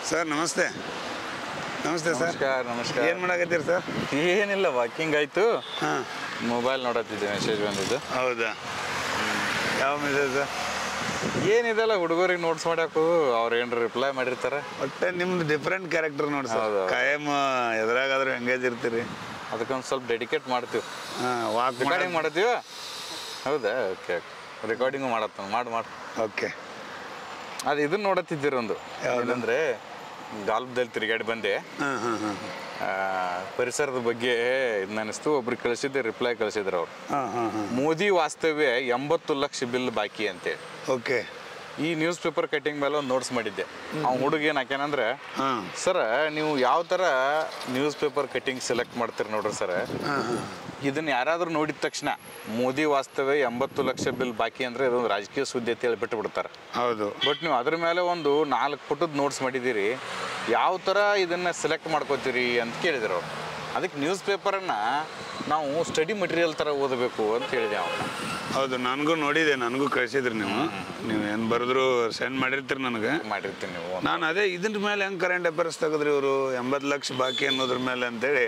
Sir ನಮಸ್ತೆ. ನಮಸ್ತೆ sir. ನಮಸ್ಕಾರ. ನಮಸ್ಕಾರ. ಏನು ಮಾಡಕತ್ತೀರಿ ಸರ್? ಏನಿಲ್ಲ, ವಾಕಿಂಗ್ ಆಯಿತು. ಹಾಂ, ಮೊಬೈಲ್ ನೋಡತ್ತಿದ್ದೆ, ಮೆಸೇಜ್ ಬಂದಿದ್ದು. ಹೌದಾ? ಯಾವ ಮೆಸೇಜ್ ಸರ್? ಏನಿದೆಲ್ಲ ಹುಡುಗರಿಗೆ ನೋಟ್ಸ್ ಮಾಡ್ಯಾಕು, ಅವ್ರು ಏನ್ರ ರಿಪ್ಲೈ ಮಾಡಿರ್ತಾರೆ. ಒಟ್ಟೆ ನಿಮ್ದು ಡಿಫ್ರೆಂಟ್ ಕ್ಯಾರೆಕ್ಟರ್ ನೋಡಿ ಸರ್. ಕಾಯಂ ಎದ್ರಾಗಾದ್ರೂ ಎಂಗೇಜ್ ಇರ್ತೀರಿ. ಅದಕ್ಕೊಂದು ಸ್ವಲ್ಪ ಡೆಡಿಕೇಟ್ ಮಾಡ್ತೀವಿ. ಹಾಂ, ವಾಕ್ ರೆಕಾರ್ಡಿಂಗ್ ಮಾಡತ್ತೀವ. ಹೌದಾ? Okay okay. ರೆಕಾರ್ಡಿಂಗು ಮಾಡತ್ತ ಮಾಡಿ. ಓಕೆ. ಅದು ಇದನ್ನ ನೋಡತ್ತಿದ್ದೀರ ಒಂದು ಏನಂದರೆ ಗಾಲ್ಬ್ದಲ್ಲಿ ತಿರುಗಾಡಿ ಬಂದೆ. ಹಾಂ ಹಾಂ ಹಾಂ. ಪರಿಸರದ ಬಗ್ಗೆ ಇದನ್ನಿಸ್ತು. ಒಬ್ರಿಗೆ ಕಳಿಸಿದ್ದೆ, ರಿಪ್ಲೈ ಕಳಿಸಿದ್ರು ಅವ್ರು. ಹಾಂ ಹಾಂ ಹಾಂ. ಮೋದಿ ವಾಸ್ತವ್ಯ 80 ಲಕ್ಷ ಬಿಲ್ ಬಾಕಿ ಅಂತೇಳಿ. ಓಕೆ. ಈ ನ್ಯೂಸ್ ಪೇಪರ್ ಕಟಿಂಗ್ ಮೇಲೆ ಒಂದು ನೋಟ್ಸ್ ಮಾಡಿದ್ದೆ. ಅವ್ನು ಹುಡುಗ ಏನು ಹಾಕ್ಯಾನಂದ್ರೆ, ಹಾಂ ಸರ ನೀವು ಯಾವ ಥರ ನ್ಯೂಸ್ ಪೇಪರ್ ಕಟಿಂಗ್ ಸೆಲೆಕ್ಟ್ ಮಾಡ್ತೀರಿ ನೋಡ್ರಿ ಸರ, ಇದನ್ನು ಯಾರಾದರೂ ನೋಡಿದ ತಕ್ಷಣ ಮೋದಿ ವಾಸ್ತವ್ಯ 80 ಲಕ್ಷ ಬಿಲ್ ಬಾಕಿ ಅಂದರೆ ಇದೊಂದು ರಾಜಕೀಯ ಸುದ್ದಿ ಅಂತ ಹೇಳಿ ಬಿಟ್ಟು ಬಿಡ್ತಾರೆ. ಹೌದು. ಬಟ್ ನೀವು ಅದ್ರ ಮೇಲೆ ಒಂದು 4 ಪುಟದ ನೋಟ್ಸ್ ಮಾಡಿದ್ದೀರಿ, ಯಾವ ಥರ ಇದನ್ನು ಸೆಲೆಕ್ಟ್ ಮಾಡ್ಕೋತೀರಿ ಅಂತ ಕೇಳಿದ್ರು ಅವ್ರು. ಅದಕ್ಕೆ ನ್ಯೂಸ್ ಪೇಪರನ್ನು ನಾವು ಸ್ಟಡಿ ಮೆಟೀರಿಯಲ್ ಥರ ಓದಬೇಕು ಅಂತ ಹೇಳಿದೆ ಅವನ್ನ. ಹೌದು, ನನಗೂ ನೋಡಿದೆ, ನನಗೂ ಕಳಿಸಿದ್ರಿ ನೀವು ಏನು ಬರೆದ್ರು ಸೆಂಡ್ ಮಾಡಿರ್ತೀರಿ ನನಗೆ. ಮಾಡಿರ್ತೀನಿ ನೀವು. ನಾನು ಅದೇ ಇದ್ರ ಮೇಲೆ ಹೆಂಗೆ ಕರೆಂಟ್ ಅಫೇರ್ಸ್ ತೆಗೆದ್ರಿ ಇವರು 80 ಲಕ್ಷ ಬಾಕಿ ಅನ್ನೋದ್ರ ಮೇಲೆ ಅಂತೇಳಿ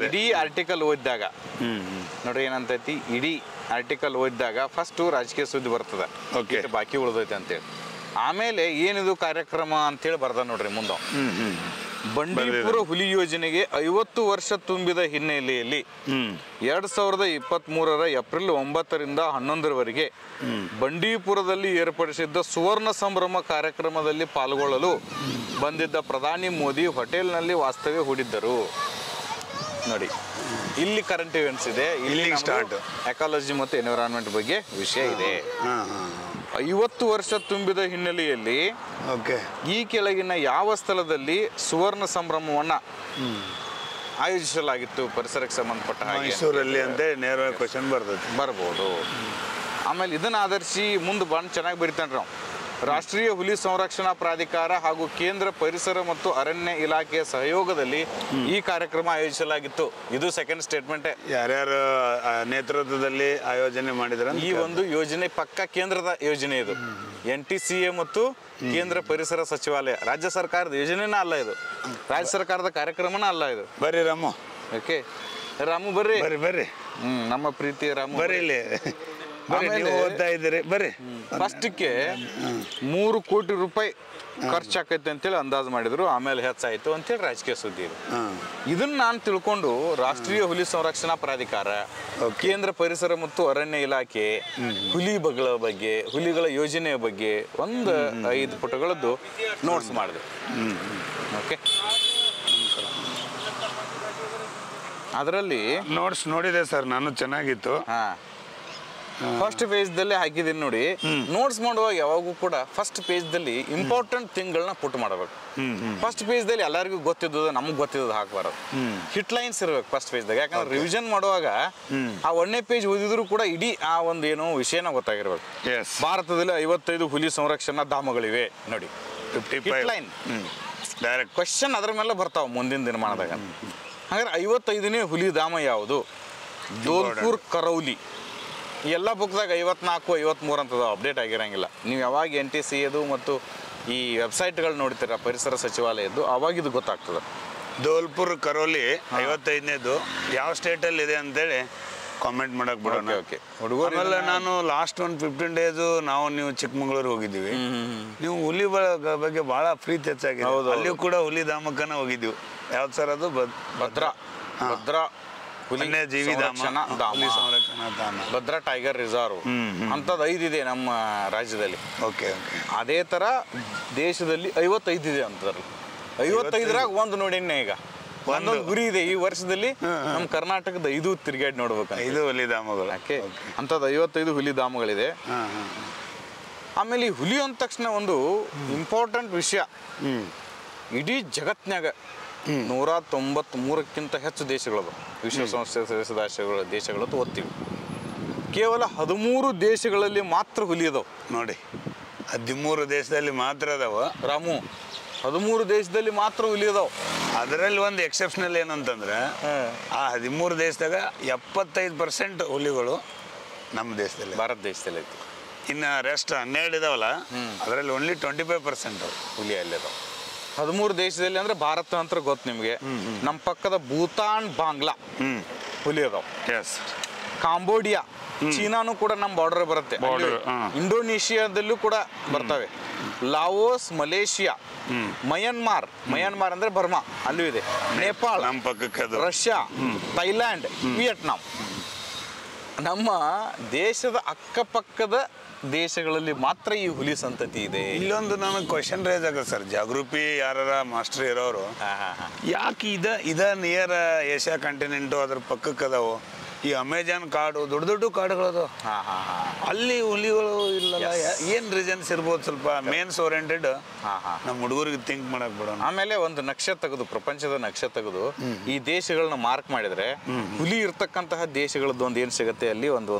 ಇಡೀ ಆರ್ಟಿಕಲ್ ಓದಿದಾಗ ನೋಡ್ರಿ ಏನಂತೈತಿ, ಇಡೀ ಆರ್ಟಿಕಲ್ ಓದಿದಾಗ ಫಸ್ಟು ರಾಜಕೀಯ ಸುದ್ದಿ ಬರ್ತದೆ, ಓಕೆ, ಬಾಕಿ ಉಳಿದೈತೆ ಅಂತೇಳಿ. ಆಮೇಲೆ ಏನಿದು ಕಾರ್ಯಕ್ರಮ ಅಂತೇಳಿ ಬರ್ದ ನೋಡ್ರಿ ಮುಂದೆ. ಬಂಡೀಪುರ ಹುಲಿ ಯೋಜನೆಗೆ 50 ವರ್ಷ ತುಂಬಿದ ಹಿನ್ನೆಲೆಯಲ್ಲಿ 2023 ಏಪ್ರಿಲ್ 9ರಿಂದ 11ರವರೆಗೆ ಬಂಡೀಪುರದಲ್ಲಿ ಏರ್ಪಡಿಸಿದ್ದ ಸುವರ್ಣ ಸಂಭ್ರಮ ಕಾರ್ಯಕ್ರಮದಲ್ಲಿ ಪಾಲ್ಗೊಳ್ಳಲು ಬಂದಿದ್ದ ಪ್ರಧಾನಿ ಮೋದಿ ಹೋಟೆಲ್ನಲ್ಲಿ ವಾಸ್ತವ್ಯ ಹೂಡಿದ್ದರು. ನೋಡಿ, ಇಲ್ಲಿ ಕರೆಂಟ್ ಇವೆಂಟ್ಸ್ ಇದೆ, ಇಲ್ಲಿ ಸ್ಟಾರ್ಟ್ ಎಕಾಲಜಿ ಮತ್ತು ಎನ್ವಿರಾನ್ಮೆಂಟ್ ಬಗ್ಗೆ ವಿಷಯ ಇದೆ. 50 ವರ್ಷ ತುಂಬಿದ ಹಿನ್ನೆಲೆಯಲ್ಲಿ ಈ ಕೆಳಗಿನ ಯಾವ ಸ್ಥಳದಲ್ಲಿ ಸುವರ್ಣ ಸಂಭ್ರಮವನ್ನು ಆಯೋಜಿಸಲಾಗಿತ್ತು ಪರಿಸರಕ್ಕೆ ಸಂಬಂಧಪಟ್ಟ ಹಾಗೆ? ಮೈಸೂರಲ್ಲಿ ಅಂತ ನೇರವಾಗಿ ಕ್ವಶನ್ ಬರ್ಬೋದು. ಆಮೇಲೆ ಇದನ್ನು ಆಧರಿಸಿ ಮುಂದೆ ಬಂದು ಚೆನ್ನಾಗಿ ಬರಿತಾನೆ ನಾವು. ರಾಷ್ಟ್ರೀಯ ಹುಲಿ ಸಂರಕ್ಷಣಾ ಪ್ರಾಧಿಕಾರ ಹಾಗೂ ಕೇಂದ್ರ ಪರಿಸರ ಮತ್ತು ಅರಣ್ಯ ಇಲಾಖೆಯ ಸಹಯೋಗದಲ್ಲಿ ಈ ಕಾರ್ಯಕ್ರಮ ಆಯೋಜಿಸಲಾಗಿತ್ತು. ಇದು ಸೆಕೆಂಡ್ ಸ್ಟೇಟ್ಮೆಂಟ್. ಯಾರ್ಯಾರು ನೇತೃತ್ವದಲ್ಲಿ ಆಯೋಜನೆ ಮಾಡಿದ್ರ? ಈ ಒಂದು ಯೋಜನೆ ಪಕ್ಕ ಕೇಂದ್ರದ ಯೋಜನೆ ಇದು. NTCA ಮತ್ತು ಕೇಂದ್ರ ಪರಿಸರ ಸಚಿವಾಲಯ, ರಾಜ್ಯ ಸರ್ಕಾರದ ಯೋಜನೆನ ಅಲ್ಲ ಇದು, ರಾಜ್ಯ ಸರ್ಕಾರದ ಕಾರ್ಯಕ್ರಮನ ಅಲ್ಲ ಇದು. ಬರ್ರಿ ರಾಮು. ಓಕೆ, ರಾಮು ಬರ್ರಿ. ಬರ್ರಿ ಬರ್ರಿ. ನಮ್ಮ ಪ್ರೀತಿಯ ರಾಮು ಬರ್ರಿ. ಇಲ್ಲಿ ಓದ್ತಾ ಇದ್ದೀರಿ, ಬರ್ರಿ. ಫಸ್ಟಿಗೆ 3 ಕೋಟಿ ರೂಪಾಯಿ ಖರ್ಚಾಕೈತೆ ಅಂತೇಳಿ ಅಂದಾಜು ಮಾಡಿದ್ರು. ಆಮೇಲೆ ಹೆಚ್ಚಾಯಿತು ಅಂತೇಳಿ ರಾಜಕೀಯ ಸುದ್ದಿ ಇದು. ಇದನ್ನ ನಾನು ತಿಳ್ಕೊಂಡು ರಾಷ್ಟ್ರೀಯ ಹುಲಿ ಸಂರಕ್ಷಣಾ ಪ್ರಾಧಿಕಾರ, ಕೇಂದ್ರ ಪರಿಸರ ಮತ್ತು ಅರಣ್ಯ ಇಲಾಖೆ ಹುಲಿಗಳ ಬಗ್ಗೆ, ಹುಲಿಗಳ ಯೋಜನೆಯ ಬಗ್ಗೆ ಒಂದು 5 ಪುಟಗಳದ್ದು ನೋಟ್ಸ್ ಮಾಡಿದೆ. ಓಕೆ, ಅದರಲ್ಲಿ ನೋಟ್ಸ್ ನೋಡಿದೆ ಸರ್ ನಾನು, ಚೆನ್ನಾಗಿತ್ತು. ಫಸ್ಟ್ ಪೇಜ್ದಲ್ಲಿ ಹಾಕಿದ್ದೀನಿ ನೋಡಿ. ನೋಟ್ಸ್ ಮಾಡುವಾಗ ಯಾವಾಗೂ ಕೂಡ ಫಸ್ಟ್ ಪೇಜ್ದಲ್ಲಿ ಇಂಪಾರ್ಟೆಂಟ್ ಥಿಂಗ್ಗಳನ್ನ ಪುಟ್ ಮಾಡಬೇಕು. ಫಸ್ಟ್ ಪೇಜ್ದಲ್ಲಿ ಎಲ್ಲರಿಗೂ ಗೊತ್ತಿದ್ದದ, ನಮ್ಗೆ ಗೊತ್ತಿದ್ದದ ಹಾಕ್ಬಾರದು. ಹಿಟ್ ಲೈನ್ಸ್ ಇರ್ಬೇಕು ಫಸ್ಟ್ ಪೇಜ್ದಾಗ. ಯಾಕಂದ್ರೆ ರಿವಿಷನ್ ಮಾಡುವಾಗ ಆ 1ನೇ ಪೇಜ್ ಓದಿದ್ರು ಕೂಡ ಇಡೀ ಆ ಒಂದು ಏನೋ ವಿಷಯನ ಗೊತ್ತಾಗಿರ್ಬೇಕು. ಭಾರತದಲ್ಲಿ 55 ಹುಲಿ ಸಂರಕ್ಷಣಾ ಧಾಮಗಳಿವೆ ನೋಡಿ, 55 ಲೈನ್ ಡೈರೆಕ್ಟ್ ಕ್ವಶನ್ ಅದ್ರ ಮೇಲೆ ಬರ್ತಾವ ಮುಂದಿನ ದಿನಮಾನದಾಗ. ಹಾಗಾದ್ರೆ 55ನೇ ಹುಲಿ ಧಾಮ ಯಾವುದು? ಧೋಲ್ಪುರ್ ಕರೌಲಿ. ಎಲ್ಲ ಬುಕ್ದಾಗ 54, 53 ಅಂತದ, ಅಪ್ಡೇಟ್ ಆಗಿರಂಗಿಲ್ಲ. ನೀವು ಯಾವಾಗ NTCA ಮತ್ತು ಈ ವೆಬ್ಸೈಟ್ಗಳು ನೋಡ್ತೀರ ಪರಿಸರ ಸಚಿವಾಲಯದ್ದು, ಅವಾಗ ಇದು ಗೊತ್ತಾಗ್ತದೆ. ಧೋಲ್ಪುರ್ ಕರೋಲಿ 55ನೇದು ಯಾವ ಸ್ಟೇಟಲ್ಲಿ ಇದೆ ಅಂತೇಳಿ ಕಾಮೆಂಟ್ ಮಾಡಕ್ ಬಿಡೋಣ. ಆಮೇಲೆ ನಾನು ಲಾಸ್ಟ್ ಒಂದು 15 ಡೇಸು ನೀವು ಚಿಕ್ಕಮಗಳೂರು ಹೋಗಿದ್ದೀವಿ. ನೀವು ಹುಲಿ ಬಗ್ಗೆ ಬಹಳ ಪ್ರೀತಿ ಹೆಚ್ಚಾಗಿದೆ. ಅಲ್ಲಿಯೂ ಕೂಡ ಹುಲಿ ಧಾಮಕ್ಕನ ಹೋಗಿದ್ದೀವಿ. ಯಾವ್ದು ಸರ್ ಅದು? ಭದ್ರಾ ವನ್ಯಜೀವಿ ಧಾಮ, ಭದ್ರಾ ಟೈಗರ್ ರಿಸರ್ವ್ ಅಂತದ್ದು 5 ಇದೆ ನಮ್ಮ ರಾಜ್ಯದಲ್ಲಿ. Okay okay. ಅದೇ ಥರ ದೇಶದಲ್ಲಿ 55 ಇದೆ ಅಂತದ್ರಲ್ಲಿ. 55ರಾಗ ಒಂದು ನೋಡಿನೇ ಈಗ ಒಂದೊಂದು ಗುರಿ ಇದೆ. ಈ ವರ್ಷದಲ್ಲಿ ನಮ್ಮ ಕರ್ನಾಟಕದ 5 ತಿರುಗಾಡಿ ನೋಡ್ಬೇಕು, 5 ಹುಲಿ ಧಾಮಗಳು. ಯಾಕೆ ಅಂಥದ್ದು 55 ಹುಲಿ ಧಾಮಗಳಿದೆ. ಆಮೇಲೆ ಈ ಹುಲಿ ಅಂದ ತಕ್ಷಣ ಒಂದು ಇಂಪಾರ್ಟೆಂಟ್ ವಿಷಯ, ಇಡೀ ಜಗತ್ನಾಗ 193ಕ್ಕಿಂತ ಹೆಚ್ಚು ದೇಶಗಳು, ವಿಶ್ವಸಂಸ್ಥೆ ಸದಸ್ಯ ದೇಶಗಳು ಓದ್ತೀವಿ. ಕೇವಲ 13 ದೇಶಗಳಲ್ಲಿ ಮಾತ್ರ ಹುಲಿ ಅದಾವ ನೋಡಿ. 13 ದೇಶದಲ್ಲಿ ಮಾತ್ರ ಅದಾವ ರಾಮು. 13 ದೇಶದಲ್ಲಿ ಮಾತ್ರ ಹುಲಿ ಅದಾವ. ಅದರಲ್ಲಿ ಒಂದು ಎಕ್ಸೆಪ್ಷನಲ್ ಏನಂತಂದ್ರೆ, ಆ 13 ದೇಶದಾಗ 75% ಹುಲಿಗಳು ನಮ್ಮ ದೇಶದಲ್ಲಿ, ಭಾರತ ದೇಶದಲ್ಲಿ ಐತಿ. ಇನ್ನು ರೆಸ್ಟ್ 12 ಇದಾವಲ್ಲ ಅದರಲ್ಲಿ ಓನ್ಲಿ 25% ಹುಲಿ ಅಲ್ಲಿದಾವೆ. 13 ದೇಶದಲ್ಲಿ ಅಂದ್ರೆ ಭಾರತ ಅಂತ ಗೊತ್ತು ನಿಮಗೆ. ನಮ್ಮ ಪಕ್ಕದ ಭೂತಾನ್, ಬಾಂಗ್ಲಾ ಹುಲಿ ಅದಾವ. ಎಸ್. ಕಾಂಬೋಡಿಯಾ, ಚೀನಾನು ಕೂಡ ನಮ್ಮ ಬಾರ್ಡರ್ ಬರುತ್ತೆ. ಇಂಡೋನೇಷಿಯಾದಲ್ಲೂ ಕೂಡ ಬರ್ತವೆ. ಲಾವೋಸ್, ಮಲೇಷಿಯಾ, ಮಯನ್ಮಾರ್ ಅಂದ್ರೆ ಬರ್ಮಾ, ಅಲ್ಲೂ ಇದೆ. ನೇಪಾಳ, ನಮ್ಮ ಪಕ್ಕಕ್ಕೆ, ರಷ್ಯಾ, ಥೈಲ್ಯಾಂಡ್, ವಿಯೆಟ್ನಾಂ. ನಮ್ಮ ದೇಶದ ಅಕ್ಕಪಕ್ಕದ ದೇಶಗಳಲ್ಲಿ ಮಾತ್ರ ಈ ಹುಲಿ ಸಂತತಿ ಇದೆ. ಇಲ್ಲೊಂದು ನನಗೆ ಕ್ವಶನ್ ರೇಸ್ ಆಗ ಸರ್, ಜಾಗೃತಿ ಯಾರ ಮಾಸ್ಟರ್ ಇರೋರು ಯಾಕೆ ಇದ ನಿಯರ್ ಏಷ್ಯಾ ಕಂಟಿನೆಂಟು ಅದ್ರ ಪಕ್ಕಕ್ಕೆ ಅದಾವು. ಈ ಅಮೆಜಾನ್ ಕಾಡು, ದೊಡ್ಡ ದೊಡ್ಡ ಕಾಡುಗಳದು, ಅಲ್ಲಿ ಹುಲಿಗಳು ಇಲ್ಲಲ್ಲ, ಏನ್ ರೀಸನ್ಸ್ ಇರ್ಬೋದು? ಸ್ವಲ್ಪ ಮೇನ್ಸ್ ಓರಿಯೆಂಟೆಡ್ ನಮ್ಮ ಹುಡುಗರಿಗೆ ಥಿಂಕ್ ಮಾಡಕ್ ಬಿಡೋಣ. ಆಮೇಲೆ ಒಂದು ನಕ್ಷೆ ತೆಗೆದು, ಪ್ರಪಂಚದ ನಕ್ಷೆ ತೆಗೆದು ಈ ದೇಶಗಳನ್ನ ಮಾರ್ಕ್ ಮಾಡಿದ್ರೆ ಹುಲಿ ಇರ್ತಕ್ಕಂತಹ ದೇಶಗಳದ್ದು ಒಂದು ಏನ್ ಸಿಗುತ್ತೆ ಅಲ್ಲಿ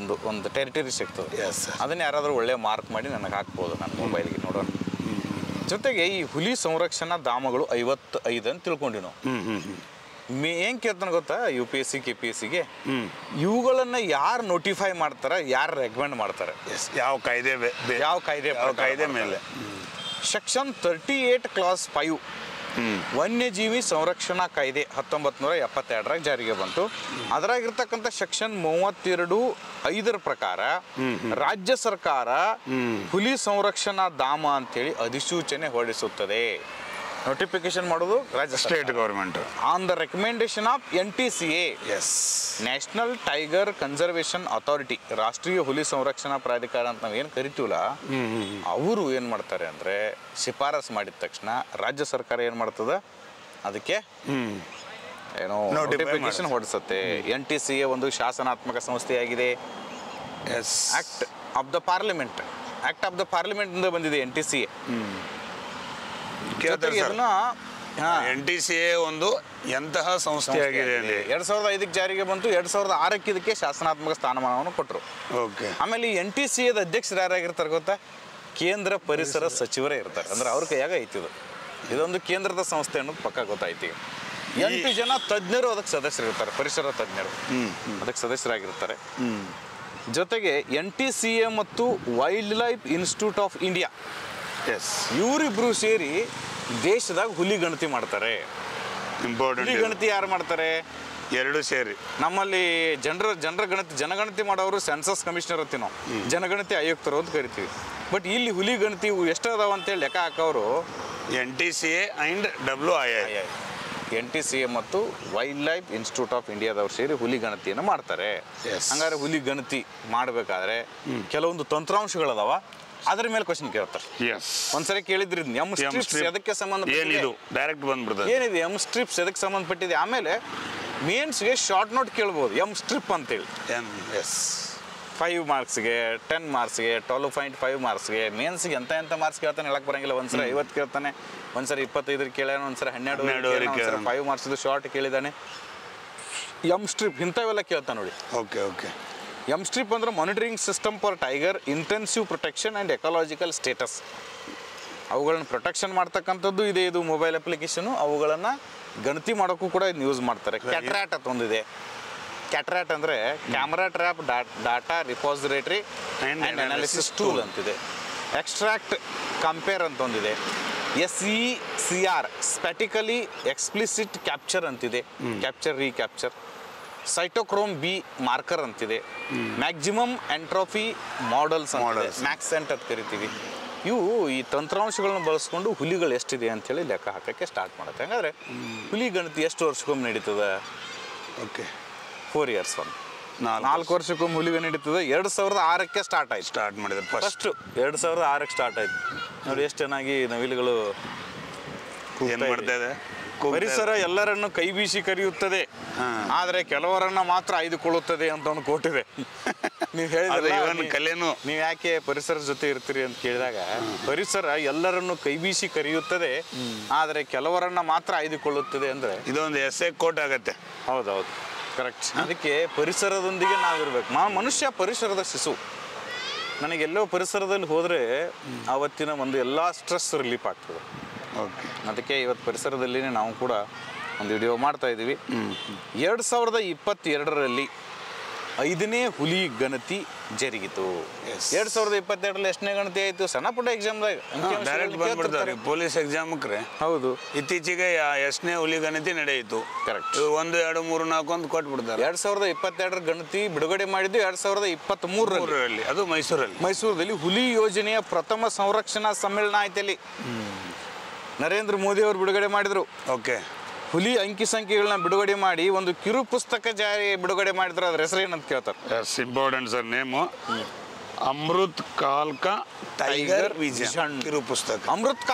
ಒಂದು ಟೆರಿಟರಿ ಸಿಗ್ತದೆ. ಅದನ್ನ ಯಾರಾದ್ರೂ ಒಳ್ಳೆ ಮಾರ್ಕ್ ಮಾಡಿ ನನಗೆ ಹಾಕ್ಬೋದು ನನ್ನ ಮೊಬೈಲ್ಗೆ, ನೋಡೋಣ. ಜೊತೆಗೆ ಈ ಹುಲಿ ಸಂರಕ್ಷಣಾ ಧಾಮಗಳು 55 ಅಂತ ತಿಳ್ಕೊಂಡಿ ನಾವು. ಏನ್ ಕೇಳ್ತಾನೆ ಗೊತ್ತಾ, UPSC KPSCಗೆ ಇವುಗಳನ್ನ ಯಾರು ನೋಟಿಫೈ ಮಾಡ್ತಾರ, ಯಾರು ರೆಕಮೆಂಡ್ ಮಾಡ್ತಾರೆ, ಯಾವ ಕಾಯ್ದೆ ಮೇಲೆ? ಸೆಕ್ಷನ್ 38 ಕ್ಲಾಸ್ 5 ವನ್ಯಜೀವಿ ಸಂರಕ್ಷಣಾ ಕಾಯ್ದೆ 1972 ಜಾರಿಗೆ ಬಂತು. ಅದರಾಗಿರ್ತಕ್ಕಂಥ ಸೆಕ್ಷನ್ 32(5) ಪ್ರಕಾರ ರಾಜ್ಯ ಸರ್ಕಾರ ಹುಲಿ ಸಂರಕ್ಷಣಾ ಧಾಮ ಅಂತೇಳಿ ಅಧಿಸೂಚನೆ ಹೊರಡಿಸುತ್ತದೆ. ನೋಟಿಫಿಕೇಶನ್ ಮಾಡೋದು ರಾಜ್ಯ state government on the recommendation of NTCA, national tiger conservation authority, ರಾಷ್ಟ್ರೀಯ ಹುಲಿ ಸಂರಕ್ಷಣಾ ಪ್ರಾಧಿಕಾರ ಅಂತ ನಾವು ಏನು ಕರಿತೀವಲ್ಲ, ಅವರು ಏನು ಮಾಡ್ತಾರೆ ಅಂದರೆ ಶಿಫಾರಸು ಮಾಡಿದ ತಕ್ಷಣ ರಾಜ್ಯ ಸರ್ಕಾರ ಏನು ಮಾಡ್ತದೆ, ಅದಕ್ಕೆ ಏನೋ ನೋಟಿಫಿಕೇಶನ್ ಹೊರಡಿಸುತ್ತೆ. NTCA ಒಂದು ಶಾಸನಾತ್ಮಕ ಸಂಸ್ಥೆಯಾಗಿದೆ. ಆಕ್ಟ್ ಆಫ್ ದ ಪಾರ್ಲಿಮೆಂಟ್ ಇಂದ ಬಂದಿದೆ NTCA. NTCA ಒಂದು ಎಂತಹ ಸಂಸ್ಥೆಯಾಗಿದೆ? 2005 ಜಾರಿಗೆ ಬಂತು. 2006 ಇದಕ್ಕೆ ಶಾಸನಾತ್ಮಕ ಸ್ಥಾನಮಾನವನ್ನು ಕೊಟ್ಟರು. ಆಮೇಲೆ ಈ NTCA ಅಧ್ಯಕ್ಷರು ಯಾರಾಗಿರ್ತಾರೆ ಗೊತ್ತಾ? ಕೇಂದ್ರ ಪರಿಸರ ಸಚಿವರೇ ಇರ್ತಾರೆ. ಅಂದ್ರೆ ಅವ್ರ ಕೈಯಾಗ ಐತಿದು. ಇದೊಂದು ಕೇಂದ್ರದ ಸಂಸ್ಥೆ ಅನ್ನೋದು ಪಕ್ಕ ಗೊತ್ತಾಯ್ತು. ಈಗ 8 ಜನ ತಜ್ಞರು ಅದಕ್ಕೆ ಸದಸ್ಯರಿರ್ತಾರೆ, ಪರಿಸರ ತಜ್ಞರು ಅದಕ್ಕೆ ಸದಸ್ಯರಾಗಿರ್ತಾರೆ. ಜೊತೆಗೆ NTCA ಮತ್ತು wild life institute of India, ಇವರಿಬ್ರು ಸೇರಿ ದೇಶದಾಗ ಹುಲಿ ಗಣತಿ ಮಾಡ್ತಾರೆ. ಹುಲಿ ಗಣತಿ ಯಾರು ಮಾಡ್ತಾರೆ? ಎರಡು ಸೇರಿ. ನಮ್ಮಲ್ಲಿ ಜನಗಣತಿ ಮಾಡೋರು ಸೆನ್ಸಸ್ ಕಮಿಷನರ್ ಅಂತೀವಿ ನಾವು, ಜನಗಣತಿ ಆಯುಕ್ತರು ಅಂತ ಕರಿತೀವಿ. ಬಟ್ ಇಲ್ಲಿ ಹುಲಿ ಗಣತಿ ಎಷ್ಟು ಅದಾವ ಅಂತೇಳಿ ಲೆಕ್ಕ ಹಾಕೋರು NTCA ಅಂಡ್ WII. NTCA ಮತ್ತು ವೈಲ್ಡ್ ಲೈಫ್ ಇನ್ಸ್ಟಿಟ್ಯೂಟ್ ಆಫ್ ಇಂಡಿಯಾದವ್ರು ಸೇರಿ ಹುಲಿ ಗಣತಿಯನ್ನು ಮಾಡ್ತಾರೆ. ಹಂಗಾರೆ ಹುಲಿ ಗಣತಿ ಮಾಡಬೇಕಾದ್ರೆ ಕೆಲವೊಂದು ತಂತ್ರಾಂಶಗಳದಾವ, ಅದ್ರ ಮೇಲೆ ಕ್ವಶನ್ ಕೇಳ್ತಾರೆ. ಒಂದ್ಸರಿ ಕೇಳಿದ್ರಿ ಎಮ್ ಸ್ಟ್ರಿಪ್ಸ್ ಎದಕ್ಕೆ ಸಂಬಂಧ, ಡೈರೆಕ್ಟ್ ಬಂದ್ಬಿಡ್ತದೆ, ಏನಿದೆ ಎಮ್ ಸ್ಟ್ರಿಪ್ಸ್ ಎದಕ್ಕೆ ಸಂಬಂಧಪಟ್ಟಿದೆ. ಆಮೇಲೆ ಮೇನ್ಸ್ಗೆ ಶಾರ್ಟ್ ನೋಟ್ ಕೇಳ್ಬೋದು, ಎಮ್ ಸ್ಟ್ರಿಪ್ ಅಂತೇಳಿ. 5 ಮಾರ್ಕ್ಸ್ಗೆ, 10 ಮಾರ್ಕ್ಸ್ಗೆ, 12.5 ಮಾರ್ಕ್ಸ್ಗೆ. ಮೇನ್ಸ್ಗೆ ಎಂತ ಮಾರ್ಕ್ಸ್ ಕೇಳ್ತಾನೆ ಹೇಳಕ್ ಬರಂಗಿಲ್ಲ. ಒಂದ್ಸರಿ 50 ಕೇಳ್ತಾನೆ, ಒಂದ್ಸರಿ 25 ಕೇಳ್ಯಾನ, ಒಂದ್ಸರಿ 12, 5 ಮಾರ್ಕ್ಸ್ ಶಾರ್ಟ್ ಕೇಳಿದಾನೆ. ಎಮ್ ಸ್ಟ್ರಿಪ್ ಇಂಥವೆಲ್ಲ ಕೇಳ್ತಾನೆ ನೋಡಿ. ಎಮ್ ಸ್ಟ್ರಿಪ್ ಅಂದ್ರೆ monitoring system for tiger intensive protection and ecological status. ಅವುಗಳನ್ನ ಪ್ರೊಟೆಕ್ಷನ್ ಮಾಡ್ತಕ್ಕಂಥದ್ದು ಇದೆ, ಇದು ಮೊಬೈಲ್ ಅಪ್ಲಿಕೇಶನು. ಅವುಗಳನ್ನು ಗಣತಿ ಮಾಡೋಕ್ಕೂ ಕೂಡ ಇದನ್ನ ಯೂಸ್ ಮಾಡ್ತಾರೆ. ಕ್ಯಾಟ್ರಾಟ್ ಅಂತ ಒಂದಿದೆ. ಕ್ಯಾಟ್ರಾಟ್ ಅಂದರೆ camera trap data repository and analysis tool ಅಂತಿದೆ. ಎಕ್ಸ್ಟ್ರಾಕ್ಟ್ ಕಂಪೇರ್ ಅಂತ ಒಂದಿದೆ. SECR ಸ್ಪ್ಯಾಟಿಕಲಿ ಎಕ್ಸ್ಪ್ಲಿಸಿಟ್ ಕ್ಯಾಪ್ಚರ್ ಅಂತಿದೆ, ಕ್ಯಾಪ್ಚರ್ ರೀಕ್ಯಾಪ್ಚರ್. ಸೈಟೋಕ್ರೋಮ್ B ಮಾರ್ಕರ್ ಅಂತಿದೆ. ಮ್ಯಾಕ್ಸಿಮಮ್ ಎಂಟ್ರೋಫಿ ಮಾಡೆಲ್ಸ್ ಅಂತಿದೆ, ಮ್ಯಾಕ್ಸೆಂಟ್ ಅಂತ ಕರಿತೀವಿ. ಇವು ಈ ತಂತ್ರಾಂಶಗಳನ್ನ ಬಳಸ್ಕೊಂಡು ಹುಲಿಗಳು ಎಷ್ಟಿದೆ ಅಂತೇಳಿ ಲೆಕ್ಕ ಹಾಕೋಕ್ಕೆ ಸ್ಟಾರ್ಟ್ ಮಾಡುತ್ತೆ. ಹಂಗಾದ್ರೆ ಹುಲಿ ಗಣತಿ ಎಷ್ಟು ವರ್ಷಕ್ಕೊಮ್ಮೆ ನಡೀತದೆ? 4 years ಒಮ್ಮೆ. 4 ವರ್ಷಕ್ಕೊಮ್ಮೆ ಹುಲಿ ನಡೀತದೆ. 2006ಕ್ಕೆ ಸ್ಟಾರ್ಟ್ ಮಾಡಿದ್ರು ಫಸ್ಟ್. 2006ಕ್ಕೆ ಸ್ಟಾರ್ಟ್ ಆಯ್ತು. ನೋಡಿ ಎಷ್ಟು ಚೆನ್ನಾಗಿ ನವಿಲುಗಳು ಏನ್ ಮಾಡ್ತಾ ಇದೆ. ಪರಿಸರ ಎಲ್ಲರನ್ನು ಕೈ ಬೀಸಿ ಕರೆಯುತ್ತದೆ, ಆದರೆ ಕೆಲವರನ್ನ ಮಾತ್ರ ಆಯ್ದುಕೊಳ್ಳುತ್ತದೆ ಅಂತ ಒಂದು ಕೋಟಿದೆ. ನೀವು ಹೇಳಿದ್ರೆ ಕಲೆನು, ನೀವು ಯಾಕೆ ಪರಿಸರ ಜೊತೆ ಇರ್ತೀರಿ ಅಂತ ಕೇಳಿದಾಗ, ಪರಿಸರ ಎಲ್ಲರನ್ನು ಕೈ ಬೀಸಿ ಕರೆಯುತ್ತದೆ, ಆದರೆ ಕೆಲವರನ್ನ ಮಾತ್ರ ಆಯ್ದುಕೊಳ್ಳುತ್ತದೆ ಅಂದ್ರೆ ಇದೊಂದು ಎಸ್ಸೆ ಕೋಟ್ ಆಗತ್ತೆ. ಹೌದೌದು, ಕರೆಕ್ಟ್. ಅದಕ್ಕೆ ಪರಿಸರದೊಂದಿಗೆ ನಾವಿರ್ಬೇಕು. ಮನುಷ್ಯ ಪರಿಸರದ ಶಿಶು. ನನಗೆಲ್ಲೋ ಪರಿಸರದಲ್ಲಿ ಹೋದ್ರೆ ಆವತ್ತಿನ ಒಂದು ಎಲ್ಲ ಸ್ಟ್ರೆಸ್ ರಿಲೀಫ್ ಆಗ್ತದೆ. ಅದಕ್ಕೆ ಇವತ್ತು ಪರಿಸರದಲ್ಲಿ ನಾವು ಕೂಡ ಒಂದು ವಿಡಿಯೋ ಮಾಡ್ತಾ ಇದ್ದೀವಿ. 2022ರಲ್ಲಿ 5ನೇ ಹುಲಿ ಗಣತಿ ಜರುಗಿತು. 2022ರಲ್ಲಿ ಎಷ್ಟನೇ ಗಣತಿ ಆಯ್ತು? ಸಣ್ಣ ಪುಟ್ಟ ಎಕ್ಸಾಮ್ದಾಗ ಡೈರೆಕ್ಟ್ ಬಂದ್ಬಿಡ್ತಾರೆ ಪೊಲೀಸ್ ಎಕ್ಸಾಮ್ಕ್ರೆ. ಹೌದು, ಇತ್ತೀಚೆಗೆ ಎಷ್ಟನೇ ಹುಲಿ ಗಣತಿ ನಡೆಯಿತು. ಕರೆಕ್ಟ್. 1 2 3 4 ಅಂತ ಕೊಟ್ಬಿಡ್ತಾರೆ. 2022ರ ಗಣತಿ ಬಿಡುಗಡೆ ಮಾಡಿದ್ದು 2023ರಲ್ಲಿ, ಅದು ಮೈಸೂರಲ್ಲಿ ಹುಲಿ ಯೋಜನೆಯ ಪ್ರಥಮ ಸಂರಕ್ಷಣಾ ಸಮ್ಮೇಳನ ಆಯ್ತಲ್ಲಿ. ನರೇಂದ್ರ ಮೋದಿ ಅವರು ಬಿಡುಗಡೆ ಮಾಡಿದ್ರು. ಓಕೆ. ಹುಲಿ ಅಂಕಿ ಸಂಖ್ಯೆಗಳನ್ನ ಬಿಡುಗಡೆ ಮಾಡಿ ಒಂದು ಕಿರು ಪುಸ್ತಕ ಜಾರಿ ಬಿಡುಗಡೆ ಮಾಡಿದ್ರು. ಅದ್ರ ಹೆಸರು ಏನಂತ ಕೇಳ್ತಾರೆ? ಇಂಪಾರ್ಟೆಂಟ್ ಸರ್ ನೇಮು ಅಮೃತ್ ಕಾಲ್ ಕಾ ಟೈಗರ್ ವಿಜನ್ ಕಿರು ಪುಸ್ತಕ. ಅಮೃತ್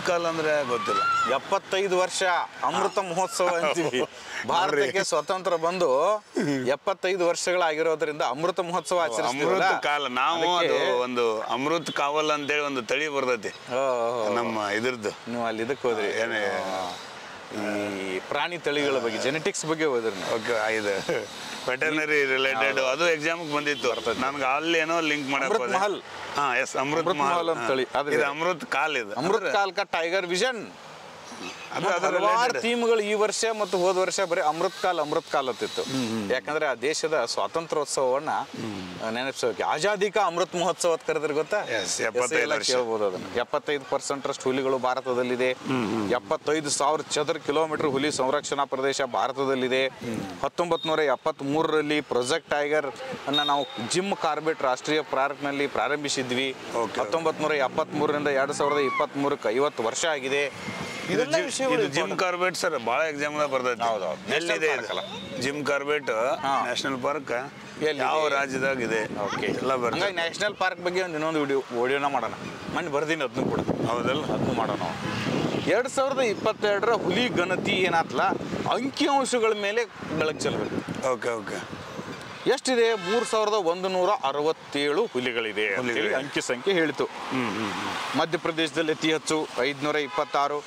ಕಾಲ್ ಅಂದ್ರೆ ಗೊತ್ತಿಲ್ಲ. 75 ವರ್ಷ ಅಮೃತ ಮಹೋತ್ಸವ ಅಂತೀವಿ. ಭಾರತಕ್ಕೆ ಸ್ವತಂತ್ರ ಬಂದು 75 ವರ್ಷಗಳಾಗಿರೋದ್ರಿಂದ ಅಮೃತ ಮಹೋತ್ಸವ ಅಮೃತ ಕಾಲ. ನಾವು ಅದು ಒಂದು ಅಮೃತ್ ಕಾವಲ್ ಅಂತೇಳಿ ಒಂದು ತಳಿ ಬರ್ತೈತಿ ನಮ್ಮ ಇದ್ರದ್ದು. ನೀವು ಅಲ್ಲಿ ಇದಕ್ಕೆ ಹೋದ್ರಿ, ಏನೇ ಈ ಪ್ರಾಣಿ ತಳಿಗಳ ಬಗ್ಗೆ, ಜೆನೆಟಿಕ್ಸ್ ಬಗ್ಗೆ ಹೋದ್ರಿ? ಓಕೆ, ಇದು ವೆಟರ್ನರಿ ರಿಲೇಟೆಡ್ ಅದು ಎಕ್ಸಾಮ್ ಬಂದಿತ್ತು. ನನ್ಗೆ ಅಲ್ಲಿ ಏನೋ ಲಿಂಕ್ ಮಾಡಕ್ ಮಹಲ್. ಅಮೃತ್ ಮಹಲ್ ಅಂತ ತಳಿ. ಇದು ಅಮೃತ್ ಕಾಲ್. ಇದು ಅಮೃತ್ ಕಾಲ್ ಕಾ ಟೈಗರ್ ವಿಷನ್. ಹಲವಾರು ಥೀಮ್ಗಳು ಈ ವರ್ಷ ಮತ್ತು ಹೋದ ವರ್ಷ ಬರೀ ಅಮೃತ್ ಕಾಲ್ ಅಂತಿತ್ತು. ಯಾಕಂದ್ರೆ ಆ ದೇಶದ ಸ್ವಾತಂತ್ರ್ಯೋತ್ಸವವನ್ನ ನೆನಪಿಸೋಕೆ ಆಜಾದಿ ಕಾ ಅಮೃತ್ ಮಹೋತ್ಸವ ಅಂತ ಕರೆದ್ರೆ ಗೊತ್ತಾ? ಕೇಳ್ಬೋದು ಅದನ್ನ. 75% ಹುಲಿಗಳು ಭಾರತದಲ್ಲಿದೆ. 75,000 ಚದರ ಕಿಲೋಮೀಟರ್ ಹುಲಿ ಸಂರಕ್ಷಣಾ ಪ್ರದೇಶ ಭಾರತದಲ್ಲಿದೆ. 1973ರಲ್ಲಿ ಪ್ರೊಜೆಕ್ಟ್ ಟೈಗರ್ ಅನ್ನ ನಾವು ಜಿಮ್ ಕಾರ್ಬೆಟ್ ರಾಷ್ಟ್ರೀಯ ಪಾರ್ಕ್ನಲ್ಲಿ ಪ್ರಾರಂಭಿಸಿದ್ವಿ. 1973ರಿಂದ 2023ಕ್ಕೆ 50 ವರ್ಷ ಆಗಿದೆ. ಜಿಮ್ ಕಾರ್ಬೆಟ್ ಸರ್ ಬಹಳ ಎಕ್ಸಾಮ್ ಬರ್ತೈತಿ. ಎಲ್ಲಿದೆ ಜಿಮ್ ಕಾರ್ಬೆಟ್ ನ್ಯಾಷನಲ್ ಪಾರ್ಕ್? ಯಾವ ರಾಜ್ಯದಾಗ ಇದೆ? ಎಲ್ಲ ಬರ್ತದೆ. ನ್ಯಾಷನಲ್ ಪಾರ್ಕ್ ಬಗ್ಗೆ ಒಂದು ಇನ್ನೊಂದು ವಿಡಿಯೋನ ಮಾಡೋಣ. ಮೊನ್ನೆ ಬರ್ದೀನಿ, ಅದನ್ನು ಕೂಡ. ಹೌದಲ್ಲ, ಅದನ್ನು ಮಾಡೋಣ. 2022ರ ಹುಲಿ ಗಣತಿ ಏನಾತ್ಲ ಅಂಕಿಅಂಶಗಳ ಮೇಲೆ ಬೆಳಕು ಚೆಲ್ಲಬೇಕು. ಓಕೆ. ಎಷ್ಟಿದೆ? 3167 ಹುಲಿಗಳಿದೆ ಅಂಕಿ ಸಂಖ್ಯೆ ಹೇಳಿತು. ಮಧ್ಯಪ್ರದೇಶದಲ್ಲಿ ಅತಿ ಹೆಚ್ಚು 526,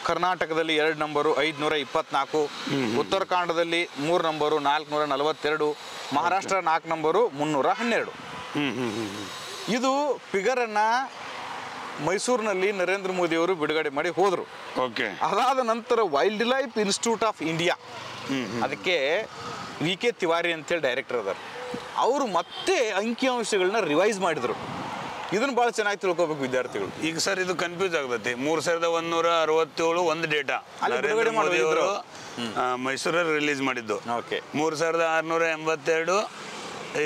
ಕರ್ನಾಟಕದಲ್ಲಿ 2 ನಂಬರು 524, ಉತ್ತರಾಖಂಡದಲ್ಲಿ 3 ನಂಬರು 442, ಮಹಾರಾಷ್ಟ್ರ 4 ನಂಬರು 312. ಇದು ಫಿಗರ್ ಅನ್ನ ಮೈಸೂರಿನಲ್ಲಿ ನರೇಂದ್ರ ಮೋದಿ ಅವರು ಬಿಡುಗಡೆ ಮಾಡಿ ಹೋದ್ರು. ಅದಾದ ನಂತರ wild life institute of India, ಅದಕ್ಕೆ VK ತಿವಾರಿ ಅಂತೇಳಿ ಡೈರೆಕ್ಟರ್ ಅದಾರ, ಅವರು ಮತ್ತೆ ಅಂಕಿಅಂಶಗಳನ್ನ ರಿವೈಸ್ ಮಾಡಿದ್ರು. ಇದನ್ನ ಭಾಳ ಚೆನ್ನಾಗಿ ತಿಳ್ಕೊಬೇಕು ವಿದ್ಯಾರ್ಥಿಗಳು. ಈಗ ಸರ್ ಇದು ಕನ್ಫ್ಯೂಸ್ ಆಗ್ತೈತಿ. 3167 ಒಂದು ಡೇಟಾ ನರೇಂದ್ರ ಮೋದಿ ಅವರು ಮೈಸೂರಲ್ಲಿ ರಿಲೀಸ್ ಮಾಡಿದ್ದು. 3682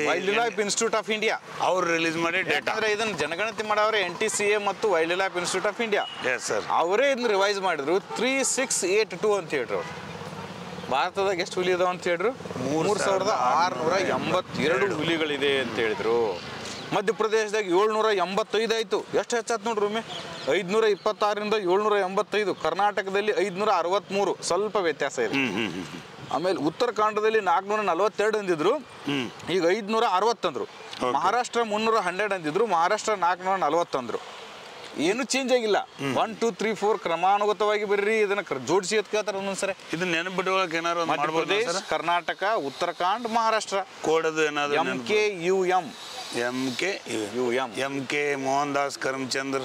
wild life institute of India ಅವ್ರು ರಿಲೀಸ್ ಮಾಡಿ ಡೇಟಾ. ಅಂದ್ರೆ ಇದನ್ನ ಜನಗಣತಿ ಮಾಡವ್ರೆ NTCA ಮತ್ತು wild life institute of India. ಅವರೇ ಇದನ್ನ ರಿವೈಸ್ ಮಾಡಿದ್ರು. 3682 ಅಂತ ಹೇಳ್ರು. ಭಾರತದಾಗ ಎಷ್ಟು ಹುಲಿ ಇದಾವ ಅಂತ ಹೇಳಿದ್ರು? 3682 ಹುಲಿಗಳಿದೆ ಅಂತ ಹೇಳಿದ್ರು. ಮಧ್ಯಪ್ರದೇಶದಾಗ 785 ಆಯ್ತು. ಎಷ್ಟು ಹೆಚ್ಚಾಯ್ತು ನೋಡ್ರಿ ಒಮ್ಮೆ, 526ರಿಂದ 785. ಕರ್ನಾಟಕದಲ್ಲಿ 563, ಸ್ವಲ್ಪ ವ್ಯತ್ಯಾಸ ಇದೆ. ಆಮೇಲೆ ಉತ್ತರಾಖಂಡದಲ್ಲಿ 442 ಅಂದಿದ್ರು, ಈಗ 560 ಅಂದ್ರು. ಮಹಾರಾಷ್ಟ್ರ 312 ಅಂದಿದ್ರು, ಮಹಾರಾಷ್ಟ್ರ 440 ಅಂದ್ರು. ಏನು ಚೇಂಜ್ ಆಗಿಲ್ಲ. 1 2 3 4 ಕ್ರಮಾನುಗತವಾಗಿ ಬರ್ರಿ. ಇದನ್ನ ಜೋಡಿಸಿ ಅಂತ ಕೇಳ್ತಾರೆ ಒಂದೊಂದ್ಸರಿ. ಇದನ್ನ ನೆನಪಿಡುವಕ್ಕೆ ಏನಾದ್ರು ಮಧ್ಯಪ್ರದೇಶ, ಕರ್ನಾಟಕ, ಉತ್ತರಾಖಂಡ್, ಮಹಾರಾಷ್ಟ್ರ. ಕೋಡ್ ಅದು ಏನಾದ್ರು MKUM ಮೋಹನ್ ದಾಸ್ ಕರಮ್ಚಂದ್ರ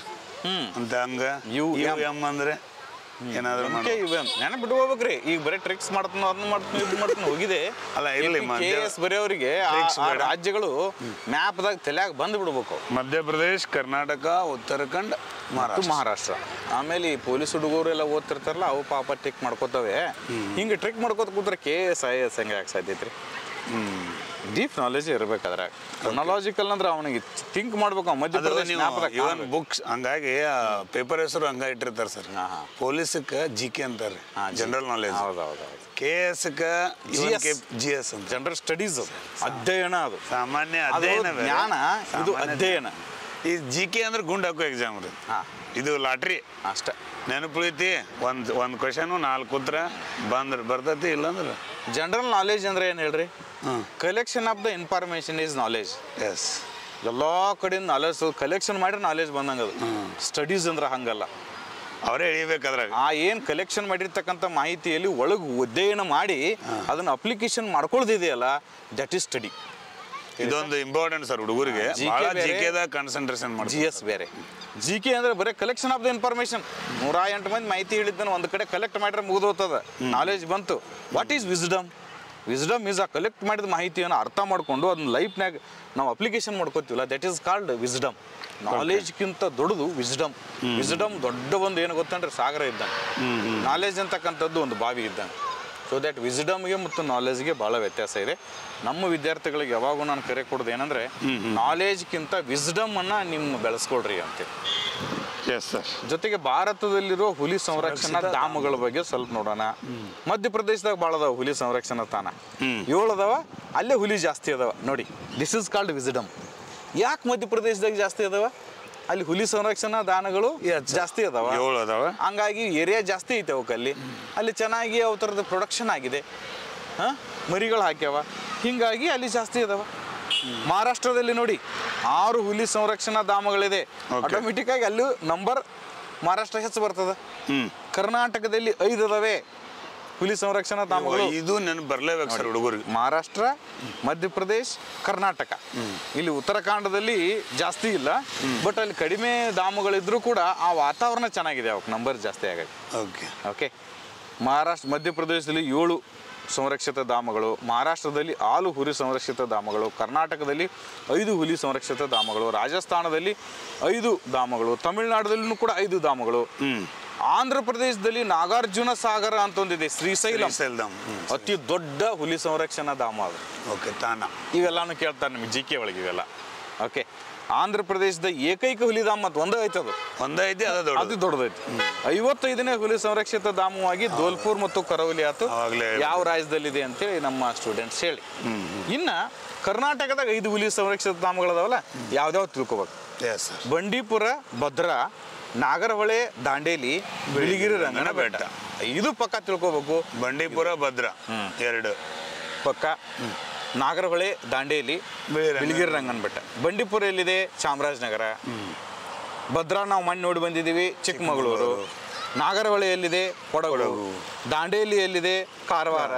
ಅಂತ ಹಂಗ. UM ಅಂದ್ರೆ ಏನಾದ್ರು ನೆನಪಿಟ್ಟು ಹೋಗ್ಬೇಕ್ರಿ. ಈಗ ಬರೀ ಟ್ರಿಕ್ಸ್ ಮಾಡ್ತಾನ, ಅದನ್ನ ಮಾಡ್ತಾನೆ, ಇದು ಮಾಡ್ತಾನೆ ಹೋಗಿದೆ ಅಲ್ಲ. ಇಲ್ಲಿ KS ಬರೆಯವರಿಗೆ ರಾಜ್ಯಗಳು ಮ್ಯಾಪ್ದಾಗ ತಲೆಯಾಗ ಬಂದು ಬಿಡ್ಬೇಕು. ಮಧ್ಯಪ್ರದೇಶ, ಕರ್ನಾಟಕ, ಉತ್ತರಾಖಂಡ್, ಮಹಾರಾಷ್ಟ್ರ. ಆಮೇಲೆ ಈ ಪೊಲೀಸ್ ಹುಡುಗರು ಎಲ್ಲ ಓದ್ತಿರ್ತಾರಲ್ಲ, ಅವು ಪಾಪ ಟ್ರಿಕ್ ಮಾಡ್ಕೋತವೆ. ಹಿಂಗೆ ಟ್ರಿಕ್ ಮಾಡ್ಕೋತ ಕೂತ್ರೆ KS IAS ಹೆಂಗೆ ಯಾಕೆ ಸಾಧ್ಯತ್ರಿ? ಡೀಪ್ ನಾಲೆಜ್ ಇರ್ಬೇಕಾದ್ರೆ. ಕ್ರೊನಾಲಜಿಕಲ್ ಅಂದ್ರೆ ಅವನಿಗೆ ಥಿಂಕ್ ಮಾಡ್ಬೇಕು. ಮಧ್ಯಪ್ರದೇಶ ಬುಕ್ಸ್ ಹಂಗಾಗಿ ಪೇಪರ್ ಹೆಸರು ಹಂಗ ಇಟ್ಟಿರ್ತಾರೆ ಸರ್. ಪೊಲೀಸಕ್ಕೆ GK ಅಂತಾರೆ, ಜನರಲ್ ನಾಲೆಜ್. KS GS ಅಂತ ಜನರಲ್ ಸ್ಟಡೀಸ್, ಅಧ್ಯಯನ. ಅದು ಸಾಮಾನ್ಯ ಅಧ್ಯಯನ, ಜ್ಞಾನ. ಇದು ಅಧ್ಯಯನ. ಈ GK ಅಂದ್ರೆ ಗುಂಡ್ ಹಾಕೋ ಎಕ್ಸಾಮ್ ರೀ. ಇದು ಲಾಟ್ರಿ ಅಷ್ಟೇ. ನೆನಪುಳಿತಿ. ಒಂದು ಕ್ವಶನ್ 4 ಉತ್ತರ ಬರ್ತೈತಿ. ಇಲ್ಲಾಂದ್ರೆ ಜನರಲ್ ನಾಲೆಜ್ ಅಂದ್ರೆ ಏನು ಹೇಳ್ರಿ? Collection of the information is knowledge. ಎಲ್ಲ ಕಡೆಯಿಂದ ನಾಲೆಜ್ ಕಲೆಕ್ಷನ್ ಮಾಡಿದ್ರೆ ನಾಲೆಜ್ ಬಂದಂಗೆ. ಅದು ಸ್ಟಡೀಸ್ ಅಂದ್ರೆ ಹಂಗಲ್ಲ. ಅವರೇ ಎಳಿಬೇಕಾದ್ರೆ ಏನು ಕಲೆಕ್ಷನ್ ಮಾಡಿರ್ತಕ್ಕಂಥ ಮಾಹಿತಿಯಲ್ಲಿ ಒಳಗೆ ಅಧ್ಯಯನ ಮಾಡಿ ಅದನ್ನ ಅಪ್ಲಿಕೇಶನ್ ಮಾಡ್ಕೊಳ್ದಿದೆಯಲ್ಲ, ದಟ್ ಈಸ್ ಸ್ಟಡಿ. ಇದೊಂದು ಇಂಪಾರ್ಟೆಂಟ್ ಸರ್ ಹುಡುಗರಿಗೆ. ಕಾನ್ಸಂಟ್ರೇಷನ್ ಮಾಡಿ. GS ಬೇರೆ. GK ಅಂದ್ರೆ ಬರೀ ಕಲೆಕ್ಷನ್ ಆಫ್ ದ ಇನ್ಫಾರ್ಮೇಶನ್. 108 ಮಂದಿ ಮಾಹಿತಿ ಹೇಳಿದ್ದಾನೆ, ಒಂದು ಕಡೆ ಕಲೆಕ್ಟ್ ಮಾಡಿದ್ರೆ ಮುಗಿದು ಹೋಗ್ತದ, ನಾಲೆಜ್ ಬಂತು. What is wisdom? Wisdom is collect ಮಾಡಿದ ಮಾಹಿತಿಯನ್ನು ಅರ್ಥ ಮಾಡ್ಕೊಂಡು ಅದನ್ನ ಲೈಫ್ನಾಗ ನಾವು ಅಪ್ಲಿಕೇಶನ್ ಮಾಡ್ಕೋತೀವಲ್ಲ, ದಟ್ ಈಸ್ ಕಾಲ್ಡ್ ವಿಸ್ಡಮ್. ನಾಲೆಜ್ಗಿಂತ ದೊಡ್ಡದು ವಿಸ್ಡಮ್. ವಿಸ್ಡಮ್ ದೊಡ್ಡ ಒಂದು ಏನು ಗೊತ್ತಂದ್ರೆ ಸಾಗರ ಇದ್ದಂಗೆ, ನಾಲೆಜ್ ಅಂತಕ್ಕಂಥದ್ದು ಒಂದು ಬಾವಿ ಇದ್ದಂಗೆ. ಸೊ ದ್ಯಾಟ್ ವಿಸ್ಡಮ್ಗೆ ಮತ್ತು ನಾಲೆಜ್ಗೆ ಭಾಳ ವ್ಯತ್ಯಾಸ ಇದೆ. ನಮ್ಮ ವಿದ್ಯಾರ್ಥಿಗಳಿಗೆ ಯಾವಾಗೂ ನಾನು ಕರೆ ಕೊಡೋದು ಏನಂದರೆ, ನಾಲೆಜ್ಗಿಂತ ವಿಸ್ಡಮನ್ನು ನಿಮ್ಮ ಬೆಳೆಸ್ಕೊಳ್ರಿ ಅಂತೇಳಿ. ಜೊತೆಗೆ ಭಾರತದಲ್ಲಿರೋ ಹುಲಿ ಸಂರಕ್ಷಣಾ ಧಾಮಗಳ ಬಗ್ಗೆ ಸ್ವಲ್ಪ ನೋಡೋಣ. ಮಧ್ಯಪ್ರದೇಶದಾಗ ಭಾಳ ಅದಾವ ಹುಲಿ ಸಂರಕ್ಷಣಾ ತಾಣ, 7 ಅದಾವ. ಅಲ್ಲೇ ಹುಲಿ ಜಾಸ್ತಿ ಅದಾವ ನೋಡಿ. This is called wisdom. ಯಾಕೆ ಮಧ್ಯಪ್ರದೇಶದಾಗ ಜಾಸ್ತಿ ಅದಾವ? ಅಲ್ಲಿ ಹುಲಿ ಸಂರಕ್ಷಣಾ ದಾನಗಳು ಜಾಸ್ತಿ ಅದಾವ, ಹಂಗಾಗಿ ಏರಿಯಾ ಜಾಸ್ತಿ ಐತೆ ಅವಕ್ಕಲ್ಲಿ. ಅಲ್ಲಿ ಚೆನ್ನಾಗಿ ಅವ ಥರದ ಪ್ರೊಡಕ್ಷನ್ ಆಗಿದೆ, ಮರಿಗಳು ಹಾಕ್ಯಾವ, ಹೀಗಾಗಿ ಅಲ್ಲಿ ಜಾಸ್ತಿ ಅದಾವ. ಮಹಾರಾಷ್ಟ್ರದಲ್ಲಿ ನೋಡಿ 6 ಹುಲಿ ಸಂರಕ್ಷಣಾ ಧಾಮಗಳಿದೆ. ಆಟೋಮೆಟಿಕ್ ಆಗಿ ಅಲ್ಲಿ ನಂಬರ್ ಮಹಾರಾಷ್ಟ್ರ ಹೆಚ್ಚು ಬರ್ತದ. ಕರ್ನಾಟಕದಲ್ಲಿ 5 ಅದಾವೆ ಹುಲಿ ಸಂರಕ್ಷಣಾ ಧಾಮಗಳು. ಇದು ನೆನಪು ಬರಲೇಬೇಕು ಸರ್ ಹುಡುಗರಿಗೆ. ಮಹಾರಾಷ್ಟ್ರ, ಮಧ್ಯಪ್ರದೇಶ್, ಕರ್ನಾಟಕ. ಇಲ್ಲಿ ಉತ್ತರಾಖಂಡದಲ್ಲಿ ಜಾಸ್ತಿ ಇಲ್ಲ, ಬಟ್ ಅಲ್ಲಿ ಕಡಿಮೆ ಧಾಮಗಳಿದ್ರೂ ಕೂಡ ಆ ವಾತಾವರಣ ಚೆನ್ನಾಗಿದೆ, ಅವಕ್ಕೆ ನಂಬರ್ ಜಾಸ್ತಿ ಆಗುತ್ತೆ. ಓಕೆ. ಮಧ್ಯಪ್ರದೇಶದಲ್ಲಿ 7 ಸಂರಕ್ಷಿತ ಧಾಮಗಳು, ಮಹಾರಾಷ್ಟ್ರದಲ್ಲಿ 6 ಹುಲಿ ಸಂರಕ್ಷಿತ ಧಾಮಗಳು, ಕರ್ನಾಟಕದಲ್ಲಿ 5 ಹುಲಿ ಸಂರಕ್ಷಿತ ಧಾಮಗಳು, ರಾಜಸ್ಥಾನದಲ್ಲಿ 5 ಧಾಮಗಳು, ತಮಿಳುನಾಡದಲ್ಲೂ ಕೂಡ 5 ಧಾಮಗಳು, ಆಂಧ್ರ ಪ್ರದೇಶದಲ್ಲಿ ನಾಗಾರ್ಜುನ ಸಾಗರ ಅಂತ ಒಂದಿದೆ, ಶ್ರೀಶೈಲಂ, ಅತಿ ದೊಡ್ಡ ಹುಲಿ ಸಂರಕ್ಷಣಾ ಧಾಮ ಅದು. ಓಕೆ, ತಾನ ಇವೆಲ್ಲಾನು ಕೇಳ್ತಾರೆ ನಿಮಗೆ GK ಒಳಗೆ ಇವೆಲ್ಲ. ಓಕೆ. ಆಂಧ್ರ ಪ್ರದೇಶದ ಏಕೈಕ ಹುಲಿಧಾಮ ಮತ್ತು ಒಂದೇ ಐತೆ, ಅದು ಒಂದೇ ಐತಿ, ಅದು ದೊಡ್ಡದೈತಿ. 55ನೇ ಹುಲಿ ಸಂರಕ್ಷಿತ ಧಾಮವಾಗಿ ಧೋಲ್ಪುರ್ ಮತ್ತು ಕರೌಲಿ ಆಯ್ತು. ಯಾವ ರಾಜ್ಯದಲ್ಲಿದೆ ಅಂತೇಳಿ ನಮ್ಮ ಸ್ಟೂಡೆಂಟ್ಸ್ ಹೇಳಿ. ಇನ್ನು ಕರ್ನಾಟಕದಾಗ 5 ಹುಲಿ ಸಂರಕ್ಷಿತ ಧಾಮಗಳದಾವಲ್ಲ, ಯಾವ್ದಾವ್ ತಿಳ್ಕೊಬೇಕು. ಬಂಡೀಪುರ, ಭದ್ರಾ, ನಾಗರಹೊಳೆ, ದಾಂಡೇಲಿ, ಬಿಳಿಗಿರಿ ರಂಗನ ಬೆಟ್ಟ. ಇದು ಪಕ್ಕ ತಿಳ್ಕೊಬೇಕು. ಬಂಡೀಪುರ, ಭದ್ರಾ 2 ಪಕ್ಕ. ನಾಗರಹೊಳೆ, ದಾಂಡೇಲಿ, ಬಿಳಿಗಿರಿ ರಂಗನ ಬೆಟ್ಟ. ಬಂಡೀಪುರ ಎಲ್ಲಿದೆ? ಚಾಮರಾಜನಗರ. ಭದ್ರಾ ನಾವು ಮಣ್ಣು ನೋಡಿ ಬಂದಿದ್ದೀವಿ, ಚಿಕ್ಕಮಗಳೂರು. ನಾಗರಹೊಳೆ ಎಲ್ಲಿದೆ? ಕೊಡಗು. ದಾಂಡೇಲಿ ಎಲ್ಲಿದೆ? ಕಾರವಾರ.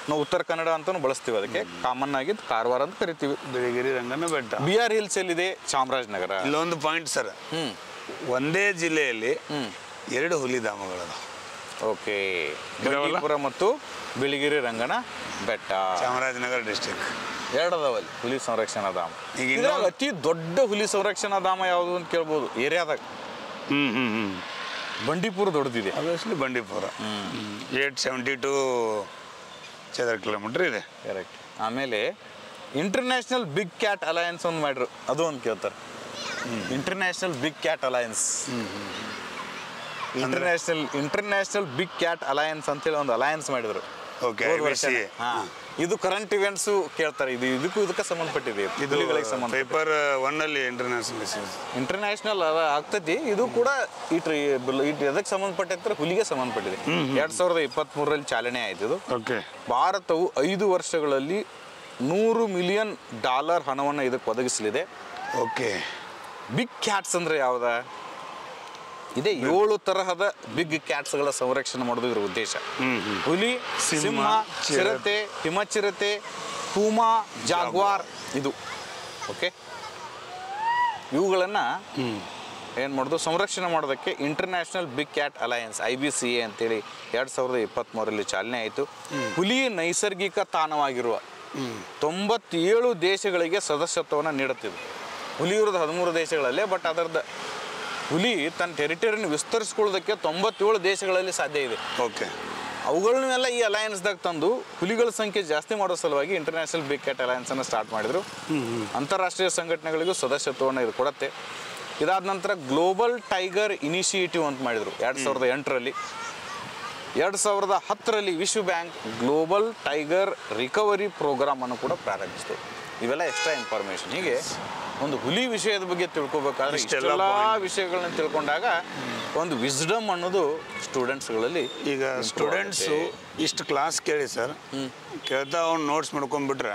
ನಾವು ಉತ್ತರ ಕನ್ನಡ ಅಂತಲೂ ಬಳಸ್ತೀವಿ, ಅದಕ್ಕೆ ಕಾಮನ್ ಆಗಿದ್ದು ಕಾರವಾರ ಅಂತ ಕರಿತೀವಿ. ಬಿಳಿಗಿರಿ ರಂಗನ ಬೆಟ್ಟ. BR ಹಿಲ್ಸ್ ಎಲ್ಲಿದೆ? ಚಾಮರಾಜನಗರ. ಇಲ್ಲೊಂದು ಪಾಯಿಂಟ್ ಸರ್, ಒಂದೇ ಜಿಲ್ಲೆಯಲ್ಲಿ 2 ಹುಲಿ ಧಾಮಗಳದ. ಓಕೆ. ಬಂಡೀಪುರ ಮತ್ತು ಬಿಳಿಗಿರಿ ರಂಗನ ಬೆಟ್ಟ, ಚಾಮರಾಜನಗರ ಡಿಸ್ಟ್ರಿಕ್ಟ್ 2 ಅದಾವಲ್ಲಿ ಹುಲಿ ಸಂರಕ್ಷಣಾ ಧಾಮ. ಇದ್ರಾಗ ಅತಿ ದೊಡ್ಡ ಹುಲಿ ಸಂರಕ್ಷಣಾ ಧಾಮ ಯಾವುದು ಅಂತ ಕೇಳ್ಬೋದು ಏರಿಯಾದಾಗ. ಬಂಡೀಪುರ ದೊಡ್ಡದಿದೆ. ಆಬ್ವಿಯಸ್ಲಿ ಬಂಡೀಪುರ 872 ಚದರ ಕಿಲೋಮೀಟರ್ ಇದೆ. ಕರೆಕ್ಟ್. ಆಮೇಲೆ ಇಂಟರ್ನ್ಯಾಷನಲ್ ಬಿಗ್ ಕ್ಯಾಟ್ ಅಲಯನ್ಸ್ ಒಂದು ಮಾಡ್ರು, ಅದು ಒಂದು ಕೇಳ್ತಾರೆ. International big cat alliance, international big cat alliance ಅಂತೇಳಿ ಒಂದು ಅಲಯನ್ಸ್ ಮಾಡಿದ್ರು. ಇದು ಕರೆಂಟ್ ಇವೆಂಟ್ಸ್ ಕೇಳ್ತಾರೆ. ಇದಕ್ಕೆ ಸಂಬಂಧಪಟ್ಟಿದೆ, ಹುಲಿಗಳಿಗೆ ಸಂಬಂಧ. ಪೇಪರ್ 1 ಅಲ್ಲಿ ಇಂಟರ್ನ್ಯಾಷನಲ್ ಆಗ್ತೈತಿ. ಇದು ಕೂಡ ಎದಕ್ಕೆ ಸಂಬಂಧಪಟ್ಟೈತೆ? ಹುಲಿಗೆ ಸಂಬಂಧಪಟ್ಟಿದೆ. 2023ರಲ್ಲಿ ಚಾಲನೆ ಆಯ್ತು ಇದು. ಭಾರತವು 5 ವರ್ಷಗಳಲ್ಲಿ $100 ಮಿಲಿಯನ್ ಹಣವನ್ನು ಇದಕ್ಕೆ ಒದಗಿಸಲಿದೆ. ಓಕೆ. ಬಿಗ್ ಕ್ಯಾಟ್ಸ್ ಅಂದ್ರೆ ಯಾವ್ದ? ಇದೆ 7 ತರಹದ ಬಿಗ್ ಕ್ಯಾಟ್ಸ್ಗಳ ಸಂರಕ್ಷಣೆ ಮಾಡೋದು ಇದ್ರ ಉದ್ದೇಶ. ಹುಲಿ, ಸಿಂಹ, ಚಿರತೆ, ಹಿಮಚಿರತೆ, ಪೂಮಾ, ಜಾಗ್ವಾರ್ ಇದು. ಓಕೆ. ಇವುಗಳನ್ನ ಏನು ಮಾಡೋದು? ಸಂರಕ್ಷಣೆ ಮಾಡೋದಕ್ಕೆ international big cat alliance IBCA ಅಂತೇಳಿ 2023ರಲ್ಲಿ ಚಾಲನೆ ಆಯಿತು. ಹುಲಿ ನೈಸರ್ಗಿಕ ತಾಣವಾಗಿರುವ 97 ದೇಶಗಳಿಗೆ ಸದಸ್ಯತ್ವವನ್ನು ನೀಡುತ್ತಿದೆ. ಹುಲಿ ಇರೋದು 13 ದೇಶಗಳಲ್ಲೇ, ಬಟ್ ಅದರದ ಹುಲಿ ತನ್ನ ಟೆರಿಟರಿನ ವಿಸ್ತರಿಸ್ಕೊಳ್ಳೋದಕ್ಕೆ 97 ದೇಶಗಳಲ್ಲಿ ಸಾಧ್ಯ ಇದೆ. ಓಕೆ. ಅವುಗಳನ್ನೆಲ್ಲ ಈ ಅಲಯನ್ಸ್ದಾಗ ತಂದು ಹುಲಿಗಳ ಸಂಖ್ಯೆ ಜಾಸ್ತಿ ಮಾಡೋ ಸಲುವಾಗಿ ಇಂಟರ್ನ್ಯಾಷನಲ್ ಬಿಗ್ ಕ್ಯಾಟ್ ಅಲಯನ್ಸನ್ನು ಸ್ಟಾರ್ಟ್ ಮಾಡಿದರು. ಅಂತಾರಾಷ್ಟ್ರೀಯ ಸಂಘಟನೆಗಳಿಗೂ ಸದಸ್ಯತ್ವವನ್ನು ಇದು ಕೊಡುತ್ತೆ. ಇದಾದ ನಂತರ ಗ್ಲೋಬಲ್ ಟೈಗರ್ ಇನಿಷಿಯೇಟಿವ್ ಅಂತ ಮಾಡಿದರು 2008ರಲ್ಲಿ. 2010ರಲ್ಲಿ ವಿಶ್ವ bank global tiger recovery programme ಅನ್ನು ಕೂಡ ಪ್ರಾರಂಭಿಸಿತು. ಇವೆಲ್ಲ ಎಕ್ಸ್ಟ್ರಾ ಇನ್ಫಾರ್ಮೇಶನ್. ಹೀಗೆ ಒಂದು ಹುಲಿ ವಿಷಯದ ಬಗ್ಗೆ ತಿಳ್ಕೊಬೇಕಾದ್ರೆ ಇಷ್ಟೆಲ್ಲ ವಿಷಯಗಳನ್ನ ತಿಳ್ಕೊಂಡಾಗ ಒಂದು ವಿಸ್ಡಮ್ ಅನ್ನೋದು ಸ್ಟೂಡೆಂಟ್ಸ್ಗಳಲ್ಲಿ. ಈಗ ಸ್ಟೂಡೆಂಟ್ಸು ಇಷ್ಟು ಕ್ಲಾಸ್ ಕೇಳಿ ಸರ್, ಕೇಳ್ತಾ ಅವ್ನು ನೋಟ್ಸ್ ಮಾಡ್ಕೊಂಡ್ಬಿಟ್ರೆ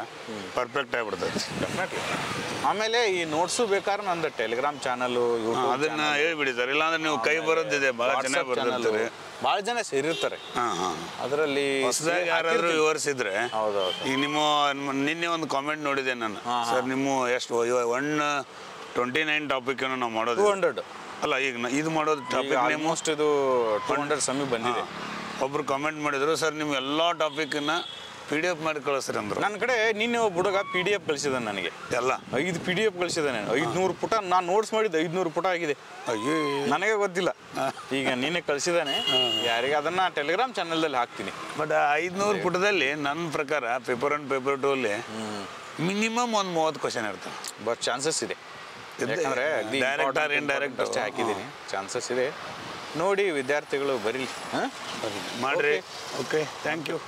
ಪರ್ಫೆಕ್ಟ್ ಆಗಿಬಿಡ್ತದೆ ಡೆಫಿನೆಟ್ಲಿ. ಆಮೇಲೆ ಈ ನೋಟ್ಸು ಬೇಕಾದ್ರೆ ನಂದು ಟೆಲಿಗ್ರಾಮ್ ಚಾನಲ್, ಅದನ್ನ ಹೇಳ್ಬಿಡಿ ಸರ್. ಇಲ್ಲಾಂದ್ರೆ ನೀವು ಕೈ ಬರೋದಿದೆ, ಭಾಳ ಜನ ಬರ್ತಿರ್ತಾರೆ, ಭಾಳ ಜನ ಸೇರಿರ್ತಾರೆ. ಅದರಲ್ಲಿ ಹೊಸದಾಗಿ ಯಾರಾದ್ರೂ ವಿವರಿಸಿದ್ರೆ. ಹೌದೌದು. ಈಗ ನಿನ್ನೆ ಒಂದು ಕಾಮೆಂಟ್ ನೋಡಿದೆ ನಾನು, ಸರ್ ನಿಮ್ಮ ಎಷ್ಟು 129 ಟಾಪಿಕ್ ಏನೋ ನಾವು ಮಾಡೋದು 200 ಅಲ್ಲ, ಈಗ ಇದು ಮಾಡೋದು ಟಾಪಿಕ್ ಆಲ್ಮೋಸ್ಟ್ ಇದು 200 ಸಮೀಪ ಬಂದಿದೆ. ಒಬ್ರು ಕಾಮೆಂಟ್ ಮಾಡಿದ್ರು, ಸರ್ ನಿಮ್ಮ ಎಲ್ಲ ಟಾಪಿಕ್ನ PDF ಮಾಡಿ ಕಳಿಸ್ರಿ ಅಂದ್ರು. ನನ್ನ ಕಡೆ ನಿನ್ನೆ ಒಬ್ಬ ಹುಡುಗ PDF ಕಳಿಸಿದಾನೆ ನನಗೆ. ಎಲ್ಲ 5 PDF ಕಳಿಸಿದಾನೆ. 500 ಪುಟ ನಾನು ನೋಟ್ಸ್ ಮಾಡಿದ್ದು 500 ಪುಟ ಆಗಿದೆ. ಅಯ್ಯೋ ನನಗೆ ಗೊತ್ತಿಲ್ಲ. ಈಗ ನಿನ್ನೆ ಕಳಿಸಿದಾನೆ. ಯಾರಿಗೆ ಅದನ್ನ ಟೆಲಿಗ್ರಾಮ್ ಚಾನಲ್ದಲ್ಲಿ ಹಾಕ್ತೀನಿ. ಬಟ್ 500 ಪುಟದಲ್ಲಿ ನನ್ನ ಪ್ರಕಾರ ಪೇಪರ್ 1 ಪೇಪರ್ 2 ಅಲ್ಲಿ ಮಿನಿಮಮ್ ಒಂದು 30 ಕ್ವಶನ್ ಇರ್ತವೆ. ಬಟ್ ಚಾನ್ಸಸ್ ಇದೆ. ಯಾಕಂದ್ರೆ ಡೈರೆಕ್ಟ್ ಆರ್ ಇಂಡೈರೆಕ್ಟ್ ಅಷ್ಟೇ ಹಾಕಿದ್ದೀನಿ. ಚಾನ್ಸಸ್ ಇದೆ. ನೋಡಿ ವಿದ್ಯಾರ್ಥಿಗಳು ಬರೀಲಿ. ಮಾಡ್ರಿ. Okay thank you.